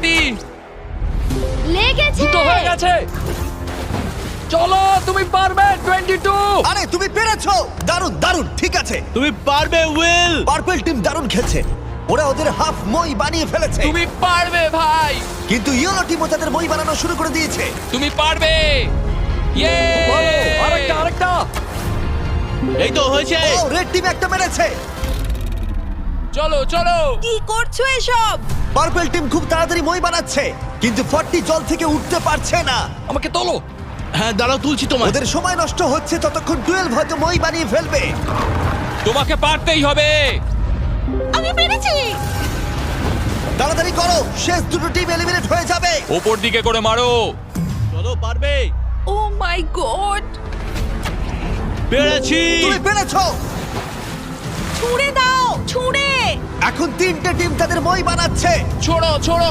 তাড়াতাড়ি। লেগেছে। দুটো হয়ে গেছে। চলো, তুমি পারবে। 22। আরে তুমি পেরেছো! দারুণ দারুণ, ঠিক আছে। তুমি পারবে উইল। পার্পল টিম দারুণ খেলছে, ওরা ওদের হাফ মই বানিয়ে ফেলেছে। তুমি পারবে ভাই। কিন্তু ইয়েলো টিমও তাদের মই বানানো শুরু করে দিয়েছে। তুমি পারবে। ইয়ে! ভালো, আরেকটা আরেকটা। এই তো হয়েছে। ও, রেড টিম একটা মেরেছে। চলো চলো। কি করছো এসব? পার্পল টিম খুব তাড়াতাড়ি মই বানাচ্ছে, কিন্তু 40 জল থেকে উঠতে পারছে না। আমাকে তোলো। হ্যাঁ দাঁড়াও, তুলছি তোমার। ওদের সময় নষ্ট হচ্ছে, ততক্ষণ 12 হয়তো মই বানিয়ে ফেলবে। তোমাকে পারতেই হবে। আমি পেরেছি। তাড়াতাড়ি করো, শেষ দুটো টিম এলিমিনেট হয়ে যাবে। ওপর দিকে করে মারো। চলো, পারবে। ও মাই গড! পেরেছি। তুমি পেরেছো। ছুঁড়ে দাও, ছুঁড়ে। এখন তিনটে টিম তাদের মই বানাচ্ছে। ছোড়ো ছোড়ো